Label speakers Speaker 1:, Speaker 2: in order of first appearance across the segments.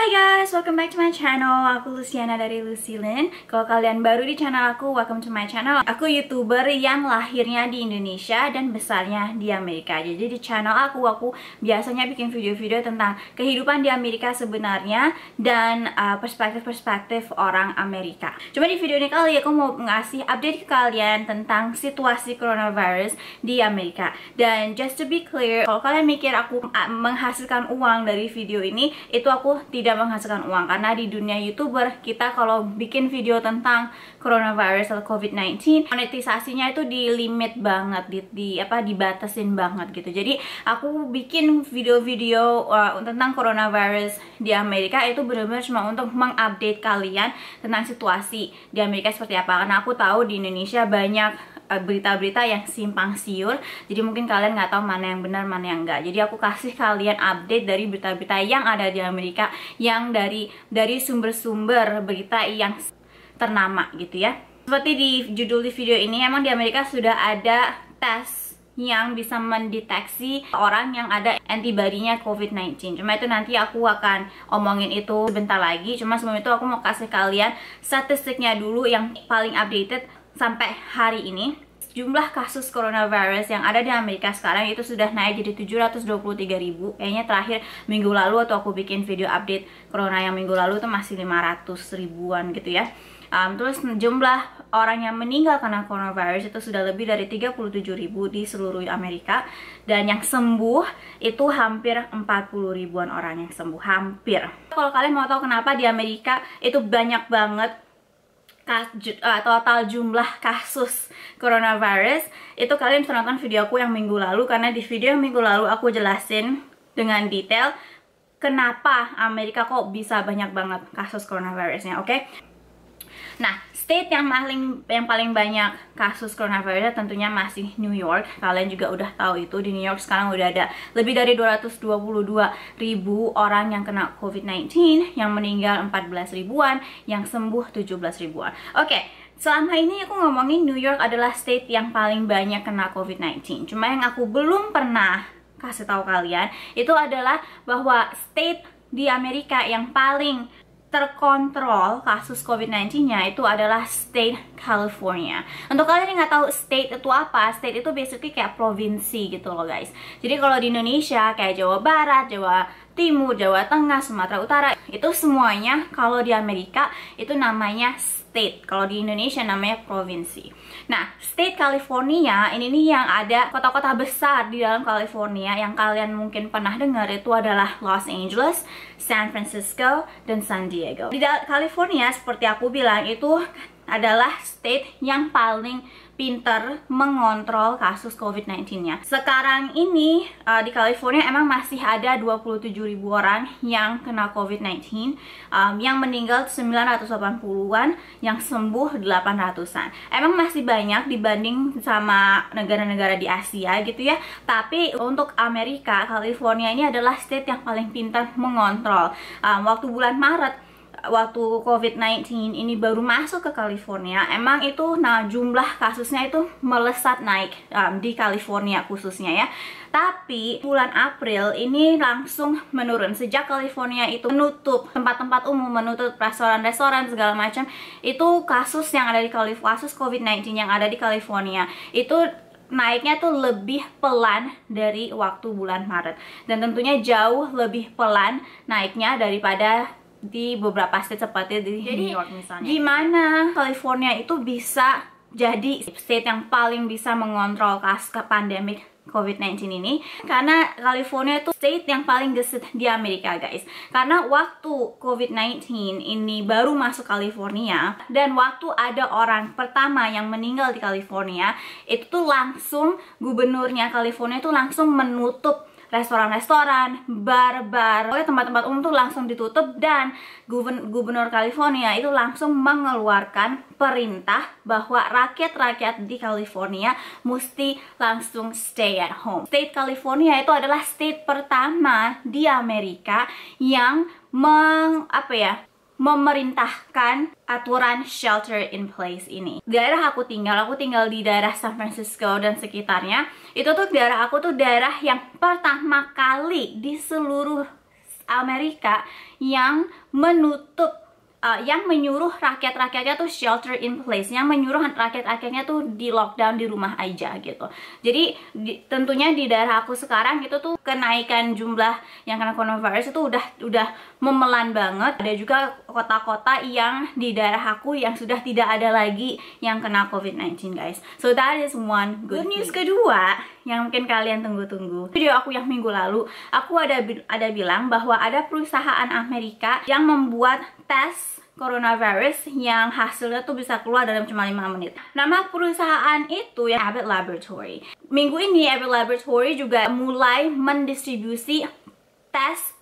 Speaker 1: Hai guys, welcome back to my channel. Aku Luciana dari Lucilin. Kalau kalian baru di channel aku, welcome to my channel. Aku YouTuber yang lahirnya di Indonesia dan besarnya di Amerika. Jadi di channel aku biasanya bikin video-video tentang kehidupan di Amerika sebenarnya dan perspektif-perspektif orang Amerika. Cuma di video ini kali aku mau ngasih update ke kalian tentang situasi coronavirus di Amerika. Dan just to be clear, kalau kalian mikir aku menghasilkan uang dari video ini, itu aku tidak menghasilkan uang, karena di dunia YouTuber kita kalau bikin video tentang coronavirus atau COVID-19 monetisasinya itu di limit banget, dibatasin banget gitu. Jadi aku bikin video-video tentang coronavirus di Amerika itu benar-benar cuma untuk mengupdate kalian tentang situasi di Amerika seperti apa, karena aku tahu di Indonesia banyak berita-berita yang simpang siur, jadi mungkin kalian nggak tahu mana yang benar mana yang enggak. Jadi aku kasih kalian update dari berita-berita yang ada di Amerika, yang dari sumber-sumber berita yang ternama gitu ya. Seperti di judul di video ini, emang di Amerika sudah ada tes yang bisa mendeteksi orang yang ada antibodinya COVID-19. Cuma itu nanti aku akan omongin itu sebentar lagi. Cuma sebelum itu aku mau kasih kalian statistiknya dulu yang paling updated sampai hari ini. Jumlah kasus coronavirus yang ada di Amerika sekarang itu sudah naik jadi 723.000. Kayaknya terakhir minggu lalu atau aku bikin video update corona yang minggu lalu itu masih 500 ribuan gitu ya. Terus jumlah orang yang meninggal karena coronavirus itu sudah lebih dari 37.000 di seluruh Amerika. Dan yang sembuh itu hampir 40 ribuan orang yang sembuh, hampir. Kalau kalian mau tahu kenapa di Amerika itu banyak banget total jumlah kasus coronavirus, itu kalian bisa nonton video aku yang minggu lalu, karena di video yang minggu lalu aku jelasin dengan detail kenapa Amerika kok bisa banyak banget kasus coronavirusnya, oke? Nah, state yang paling banyak kasus coronavirus tentunya masih New York. Kalian juga udah tahu itu, di New York sekarang udah ada lebih dari 222.000 orang yang kena COVID-19, yang meninggal 14 ribuan, yang sembuh 17 ribuan. Oke, selama ini aku ngomongin New York adalah state yang paling banyak kena COVID-19. Cuma yang aku belum pernah kasih tahu kalian itu adalah bahwa state di Amerika yang paling terkontrol kasus COVID-19-nya itu adalah state California. Untuk kalian yang nggak tahu state itu apa, state itu basically kayak provinsi gitu loh guys. Jadi kalau di Indonesia kayak Jawa Barat, Jawa Timur, Jawa Tengah, Sumatera Utara, itu semuanya kalau di Amerika itu namanya state. Kalau di Indonesia namanya provinsi. Nah, state California ini nih yang ada kota-kota besar di dalam California yang kalian mungkin pernah dengar, itu adalah Los Angeles, San Francisco, dan San Diego. Di California seperti aku bilang itu adalah state yang paling pinter mengontrol kasus COVID-19-nya. Sekarang ini di California emang masih ada 27.000 orang yang kena COVID-19, yang meninggal 980-an, yang sembuh 800-an. Emang masih banyak dibanding sama negara-negara di Asia gitu ya. Tapi untuk Amerika, California ini adalah state yang paling pintar mengontrol. Waktu bulan Maret, waktu COVID-19 ini baru masuk ke California, emang itu jumlah kasusnya itu melesat naik di California khususnya ya. Tapi bulan April ini langsung menurun sejak California itu menutup tempat-tempat umum, menutup restoran-restoran segala macam. Itu kasus yang ada di kasus COVID-19 yang ada di California itu naiknya tuh lebih pelan dari waktu bulan Maret, dan tentunya jauh lebih pelan naiknya daripada di beberapa state seperti di New York misalnya. Gimana California itu bisa jadi state yang paling bisa mengontrol kasus pandemik COVID-19 ini? Karena California itu state yang paling gesit di Amerika guys. Karena waktu COVID-19 ini baru masuk California, dan waktu ada orang pertama yang meninggal di California, itu tuh langsung gubernurnya California itu langsung menutup restoran-restoran, bar-bar, tempat-tempat umum tuh langsung ditutup, dan gubernur California itu langsung mengeluarkan perintah bahwa rakyat-rakyat di California mesti langsung stay at home. State California itu adalah state pertama di Amerika yang memerintahkan aturan shelter in place ini. Daerah aku tinggal di daerah San Francisco dan sekitarnya. Itu tuh daerah aku tuh daerah yang pertama kali di seluruh Amerika yang menutup yang menyuruh rakyat-rakyatnya tuh shelter in place, yang menyuruh rakyat-rakyatnya tuh di lockdown di rumah aja gitu. Jadi tentunya di daerah aku sekarang itu tuh kenaikan jumlah yang kena coronavirus itu udah memelan banget. Ada juga kota-kota yang di daerah aku yang sudah tidak ada lagi yang kena COVID-19 guys. So that is one good news. Kedua yang mungkin kalian tunggu-tunggu, video aku yang minggu lalu aku ada bilang bahwa ada perusahaan Amerika yang membuat tes coronavirus yang hasilnya tuh bisa keluar dalam cuma 5 menit. Nama perusahaan itu ya Abbott Laboratory. Minggu ini Abbott Laboratory juga mulai mendistribusi tes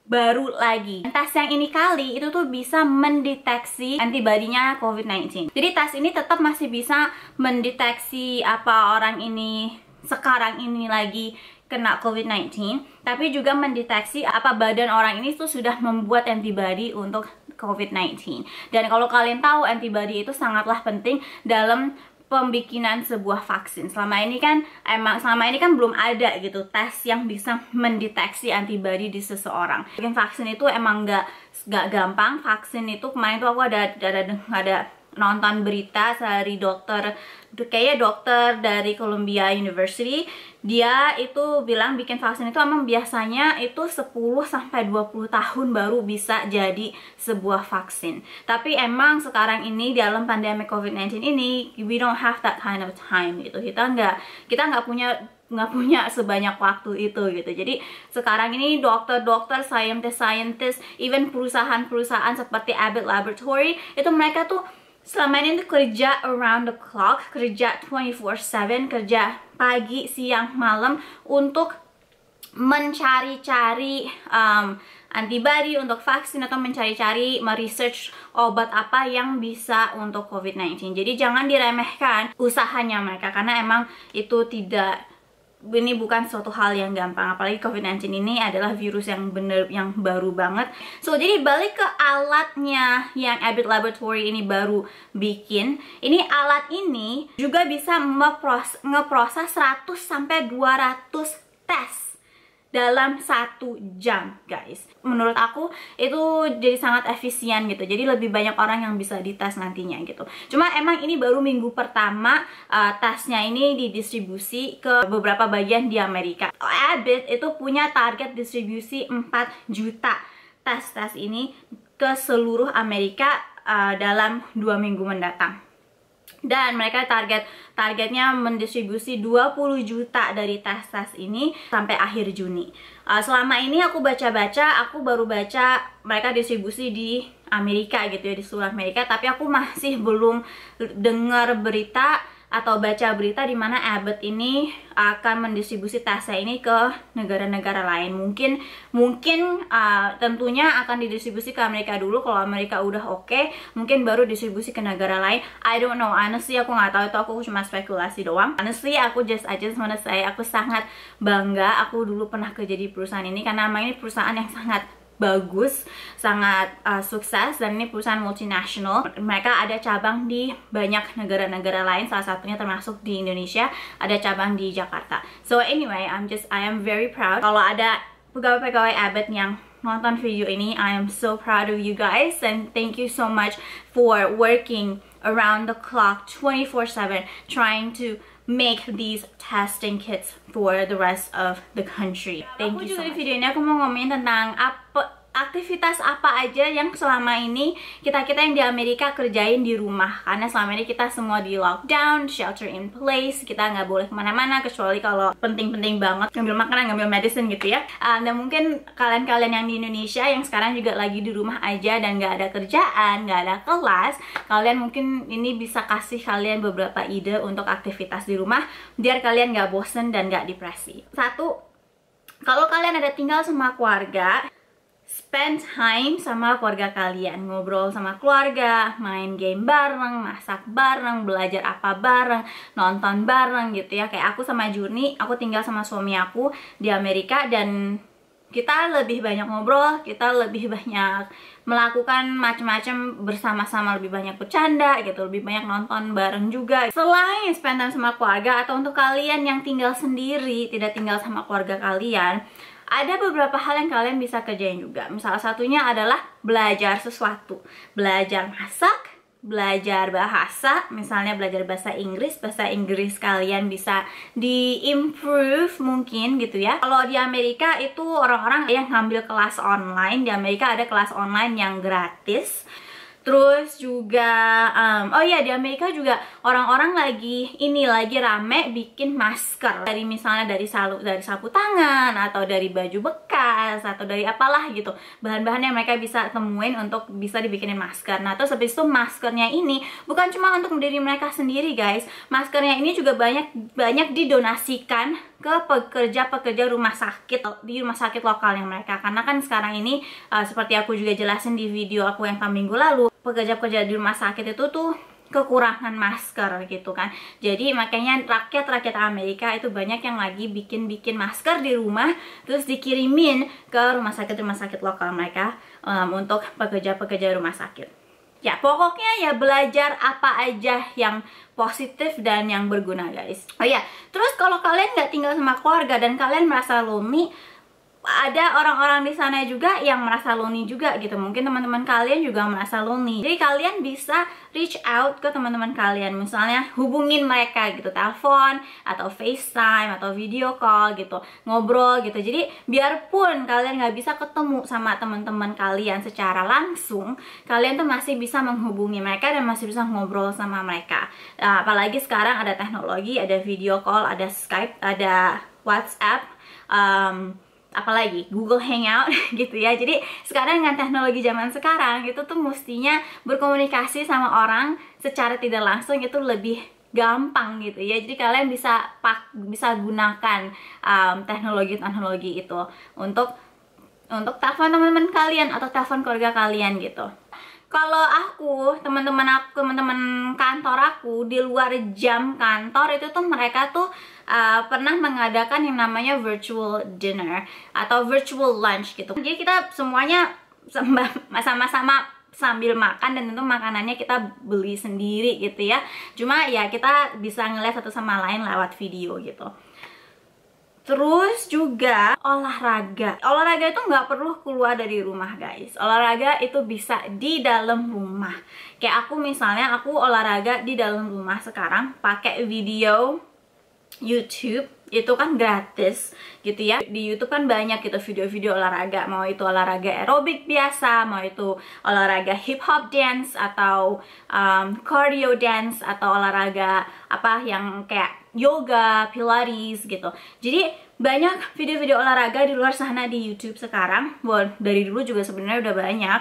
Speaker 1: baru lagi. Tes yang ini kali itu tuh bisa mendeteksi antibodinya COVID-19. Jadi tes ini tetap masih bisa mendeteksi apa orang ini sekarang ini lagi kena COVID-19, tapi juga mendeteksi apa badan orang ini tuh sudah membuat antibody untuk COVID-19. Dan kalau kalian tahu, antibody itu sangatlah penting dalam pembikinan sebuah vaksin. Selama ini kan belum ada gitu tes yang bisa mendeteksi antibody di seseorang. Bikin vaksin itu emang nggak gampang. Vaksin itu kemarin tuh aku ada nonton berita dari dokter dari Columbia University. Dia itu bilang bikin vaksin itu emang biasanya itu 10-20 tahun baru bisa jadi sebuah vaksin. Tapi emang sekarang ini dalam pandemi COVID-19 ini we don't have that kind of time gitu. Kita nggak punya sebanyak waktu itu gitu. Jadi sekarang ini dokter-dokter, scientist, even perusahaan-perusahaan seperti Abbott Laboratory itu mereka tuh selama ini tuh kerja around the clock, kerja 24/7, kerja pagi, siang, malam untuk mencari-cari antibody untuk vaksin atau mencari-cari meresearch obat apa yang bisa untuk COVID-19. Jadi jangan diremehkan usahanya mereka karena emang itu ini bukan suatu hal yang gampang, apalagi COVID-19 ini adalah virus yang baru banget. So, jadi balik ke alatnya yang Abbott Laboratory ini baru bikin. Ini alat ini juga bisa ngeproses 100-200 tes dalam 1 jam guys. Menurut aku itu jadi sangat efisien gitu, jadi lebih banyak orang yang bisa dites nantinya gitu. Cuma emang ini baru minggu pertama tesnya ini didistribusi ke beberapa bagian di Amerika. Abbott itu punya target distribusi 4 juta tes ini ke seluruh Amerika dalam 2 minggu mendatang. Dan mereka targetnya mendistribusi 20 juta dari tes ini sampai akhir Juni. Selama ini aku baru baca mereka distribusi di Amerika gitu ya, di seluruh Amerika. Tapi aku masih belum dengar berita atau baca berita di mana Abbott ini akan mendistribusi tesnya ini ke negara-negara lain. Mungkin tentunya akan didistribusi ke Amerika dulu. Kalau Amerika udah oke, mungkin baru distribusi ke negara lain. I don't know, honestly aku nggak tahu, itu aku cuma spekulasi doang. Honestly I just wanna say aku sangat bangga aku dulu pernah kerja di perusahaan ini karena memang ini perusahaan yang sangat bagus, sangat sukses, dan ini perusahaan multinasional. Mereka ada cabang di banyak negara-negara lain, salah satunya termasuk di Indonesia, ada cabang di Jakarta. So anyway, I am very proud. Kalau ada pegawai-pegawai Abbott yang nonton video ini, I am so proud of you guys, and thank you so much for working around the clock 24/7 trying to make these testing kits for the rest of the country. Thank you so much. Di video ini aku mau ngomongin tentang aktivitas apa aja yang selama ini kita yang di Amerika kerjain di rumah, karena selama ini kita semua di lockdown, shelter in place, kita nggak boleh kemana-mana kecuali kalau penting-penting banget, ngambil makanan, ngambil medicine gitu ya. Dan mungkin kalian-kalian yang di Indonesia yang sekarang juga lagi di rumah aja dan nggak ada kerjaan, nggak ada kelas, kalian mungkin ini bisa kasih kalian beberapa ide untuk aktivitas di rumah biar kalian nggak bosen dan nggak depresi. 1, kalau kalian ada tinggal sama keluarga, spend time sama keluarga kalian, ngobrol sama keluarga, main game bareng, masak bareng, belajar apa bareng, nonton bareng gitu ya. Kayak aku sama Juni, aku tinggal sama suami aku di Amerika, dan kita lebih banyak ngobrol, kita lebih banyak melakukan macam-macam bersama-sama, lebih banyak bercanda gitu, lebih banyak nonton bareng juga. Selain spend time sama keluarga, atau untuk kalian yang tinggal sendiri, tidak tinggal sama keluarga kalian, ada beberapa hal yang kalian bisa kerjain juga. Salah satunya adalah belajar sesuatu, belajar masak, belajar bahasa, misalnya belajar bahasa Inggris kalian bisa di-improve mungkin gitu ya. Kalau di Amerika itu orang-orang yang ngambil kelas online, di Amerika ada kelas online yang gratis. Terus juga, oh iya, di Amerika juga orang-orang lagi rame bikin masker dari misalnya dari sapu tangan atau dari baju bekas atau dari apalah gitu, bahan-bahan yang mereka bisa temuin untuk bisa dibikinin masker. Nah terus habis itu maskernya ini bukan cuma untuk diri mereka sendiri guys, maskernya ini juga banyak didonasikan ke pekerja-pekerja rumah sakit di rumah sakit lokalnya mereka, karena kan sekarang ini seperti aku juga jelasin di video aku yang minggu lalu, pekerja-pekerja di rumah sakit itu tuh kekurangan masker gitu kan. Jadi makanya rakyat Amerika itu banyak yang lagi bikin masker di rumah terus dikirimin ke rumah sakit lokal mereka untuk pekerja-pekerja rumah sakit. Ya pokoknya ya belajar apa aja yang positif dan yang berguna guys. Oh ya, terus kalau kalian nggak tinggal sama keluarga dan kalian merasa lonely, ada orang-orang di sana juga yang merasa lonely juga gitu. Mungkin teman-teman kalian juga merasa lonely. Jadi kalian bisa reach out ke teman-teman kalian, misalnya hubungin mereka gitu, telepon atau FaceTime atau video call gitu, ngobrol gitu. Jadi biarpun kalian nggak bisa ketemu sama teman-teman kalian secara langsung, kalian tuh masih bisa menghubungi mereka dan masih bisa ngobrol sama mereka. Apalagi sekarang ada teknologi, ada video call, ada Skype, ada WhatsApp, apalagi Google Hangout gitu ya. Jadi sekarang dengan teknologi zaman sekarang itu tuh mestinya berkomunikasi sama orang secara tidak langsung itu lebih gampang gitu ya. Jadi kalian bisa gunakan teknologi itu untuk telepon teman-teman kalian atau telepon keluarga kalian gitu. Kalau aku, teman-teman kantor aku di luar jam kantor itu tuh mereka tuh pernah mengadakan yang namanya virtual dinner atau virtual lunch gitu. Jadi kita semuanya sama-sama sambil makan dan tentu makanannya kita beli sendiri gitu ya. Cuma ya kita bisa ngeliat satu sama lain lewat video gitu. Terus juga olahraga itu nggak perlu keluar dari rumah guys. Olahraga itu bisa di dalam rumah. Kayak aku misalnya, aku olahraga di dalam rumah sekarang pakai video YouTube, itu kan gratis gitu ya. Di YouTube kan banyak gitu video-video olahraga, mau itu olahraga aerobik biasa, mau itu olahraga hip hop dance atau cardio dance atau olahraga apa yang kayak yoga, pilates gitu. Jadi banyak video-video olahraga di luar sana di YouTube sekarang. Dari dulu juga sebenarnya udah banyak.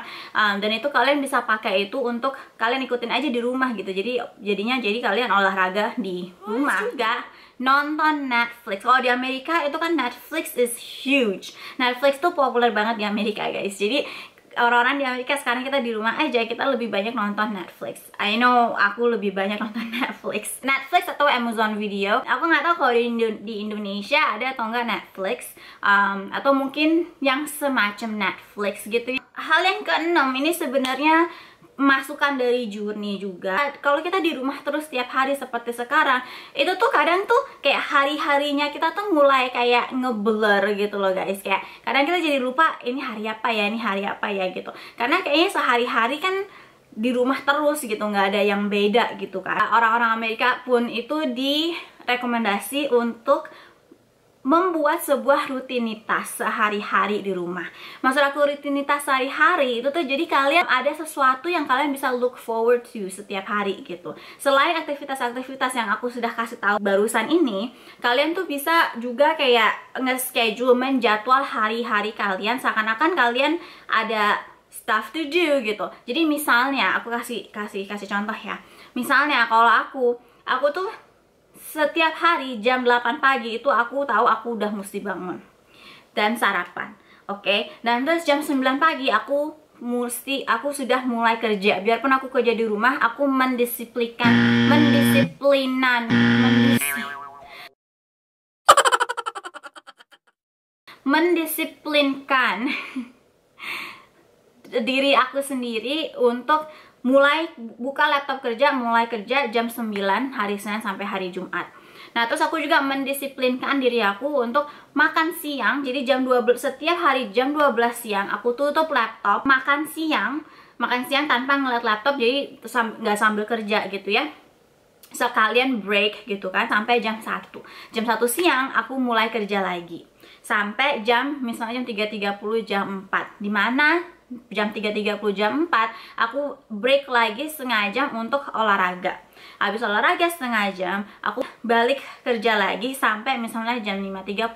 Speaker 1: Dan itu kalian bisa pakai itu untuk kalian ikutin aja di rumah gitu. Jadi kalian olahraga di rumah. Juga nonton Netflix. Kalau di Amerika itu kan Netflix is huge. Netflix tuh populer banget di Amerika guys. Jadi orang-orang di Amerika sekarang kita di rumah aja, kita lebih banyak nonton Netflix. I know aku lebih banyak nonton Netflix atau Amazon Video. Aku nggak tahu kalau di Indonesia ada atau enggak Netflix, atau mungkin yang semacam Netflix gitu. Hal yang keenam ini sebenarnya masukan dari Journey juga. Kalau kita di rumah terus tiap hari seperti sekarang, itu tuh kadang tuh kayak hari-harinya kita tuh mulai kayak ngeblur gitu loh guys. Kayak kadang kita jadi lupa ini hari apa ya gitu. Karena kayaknya sehari-hari kan di rumah terus gitu, nggak ada yang beda gitu kan. Orang-orang Amerika pun itu direkomendasi untuk membuat sebuah rutinitas sehari-hari di rumah. Maksud aku rutinitas sehari-hari itu tuh jadi kalian ada sesuatu yang kalian bisa look forward to setiap hari gitu. Selain aktivitas-aktivitas yang aku sudah kasih tahu barusan ini, kalian tuh bisa juga kayak nge-schedule, menjadwal hari-hari kalian seakan-akan kalian ada stuff to do gitu. Jadi misalnya aku kasih contoh ya. Misalnya kalau aku tuh setiap hari jam 8 pagi itu aku tahu aku udah mesti bangun dan sarapan, oke? Dan terus jam 9 pagi aku sudah mulai kerja. Biarpun aku kerja di rumah, aku mendisiplinkan diri aku sendiri untuk mulai buka laptop kerja, mulai kerja jam 9 hari Senin sampai hari Jumat. Nah, terus aku juga mendisiplinkan diri aku untuk makan siang. Jadi setiap hari jam 12 siang aku tutup laptop, makan siang tanpa ngeliat laptop, jadi nggak sambil kerja gitu ya. Sekalian break gitu kan, sampai jam 1 siang aku mulai kerja lagi sampai misalnya jam 3.30, jam 4, dimana jam 3.30, jam 4 aku break lagi setengah jam untuk olahraga. Habis olahraga setengah jam aku balik kerja lagi sampai misalnya jam 5.30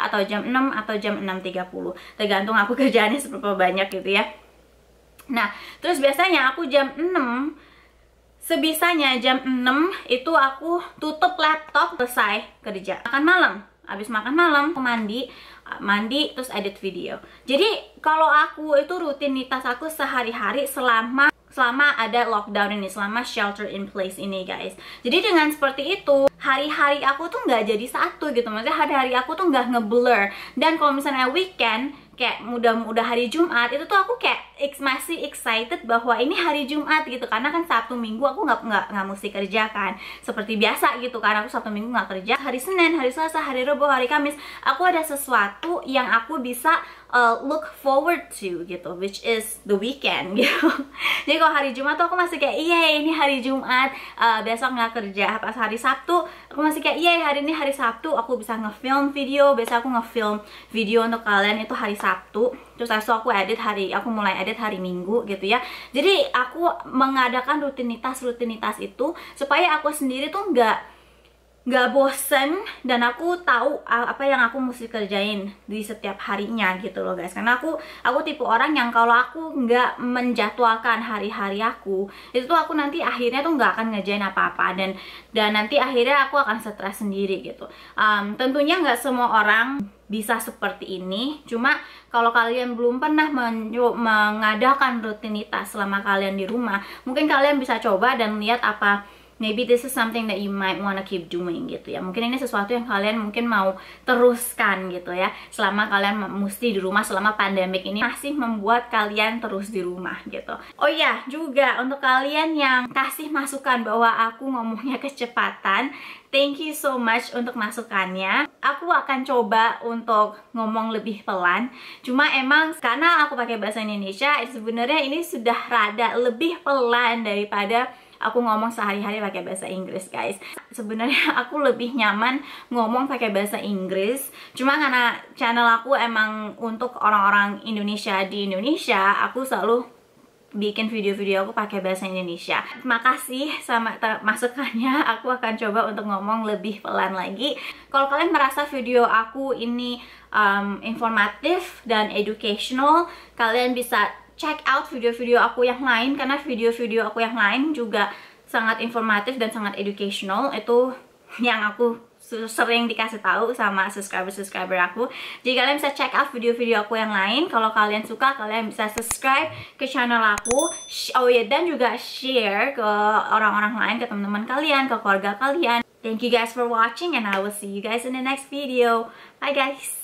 Speaker 1: atau jam 6 atau jam 6.30, tergantung aku kerjaannya seberapa banyak gitu ya. Nah, terus biasanya aku sebisanya jam 6 itu aku tutup laptop, selesai kerja. Makan malam, habis makan malam aku mandi terus edit video. Jadi kalau aku itu rutinitas aku sehari-hari selama ada lockdown ini, selama shelter in place ini guys. Jadi dengan seperti itu hari-hari aku tuh nggak jadi satu gitu, maksudnya hari-hari aku tuh nggak ngeblur. Dan kalau misalnya weekend kayak udah hari Jumat, itu tuh aku kayak masih excited bahwa ini hari Jumat gitu, karena kan Sabtu Minggu aku nggak mesti kerja kan seperti biasa gitu, karena aku Sabtu Minggu nggak kerja. Hari Senin, hari Selasa, hari Rabu, hari Kamis aku ada sesuatu yang aku bisa look forward to gitu, which is the weekend gitu. Jadi kalau hari Jumat tuh aku masih kayak iya ini hari Jumat, besok nggak kerja. Pas hari Sabtu aku masih kayak iya hari ini hari Sabtu, aku bisa ngefilm video. Biasa aku ngefilm video untuk kalian itu hari Sabtu, terus aku mulai edit hari Minggu gitu ya. Jadi aku mengadakan rutinitas itu supaya aku sendiri tuh nggak bosen, dan aku tahu apa yang aku mesti kerjain di setiap harinya gitu loh guys. Karena aku tipe orang yang kalau aku nggak menjadwalkan hari-hari aku, itu tuh aku nanti akhirnya tuh nggak akan ngerjain apa-apa, dan nanti akhirnya aku akan stres sendiri gitu. Tentunya nggak semua orang bisa seperti ini, cuma kalau kalian belum pernah mengadakan rutinitas selama kalian di rumah, mungkin kalian bisa coba dan lihat maybe this is something that you might wanna keep doing gitu ya. Mungkin ini sesuatu yang kalian mungkin mau teruskan gitu ya, selama kalian mesti di rumah, selama pandemik ini masih membuat kalian terus di rumah gitu. Oh iya, juga untuk kalian yang kasih masukan bahwa aku ngomongnya kecepatan, thank you so much untuk masukannya. Aku akan coba untuk ngomong lebih pelan. Cuma emang karena aku pakai bahasa Indonesia, sebenarnya ini sudah rada lebih pelan daripada aku ngomong sehari-hari pakai bahasa Inggris guys. Sebenarnya aku lebih nyaman ngomong pakai bahasa Inggris, cuma karena channel aku emang untuk orang-orang Indonesia di Indonesia, aku selalu bikin video-video aku pakai bahasa Indonesia. Terima kasih sama masukannya. Aku akan coba untuk ngomong lebih pelan lagi. Kalau kalian merasa video aku ini informatif dan educational, kalian bisa check out video-video aku yang lain, karena video-video aku yang lain juga sangat informatif dan sangat educational. Itu yang aku sering dikasih tahu sama subscriber aku. Jadi kalian bisa check out video-video aku yang lain. Kalau kalian suka, kalian bisa subscribe ke channel aku. Oh ya, dan juga share ke orang-orang lain, ke teman-teman kalian, ke keluarga kalian. Thank you guys for watching, and I will see you guys in the next video. Bye guys.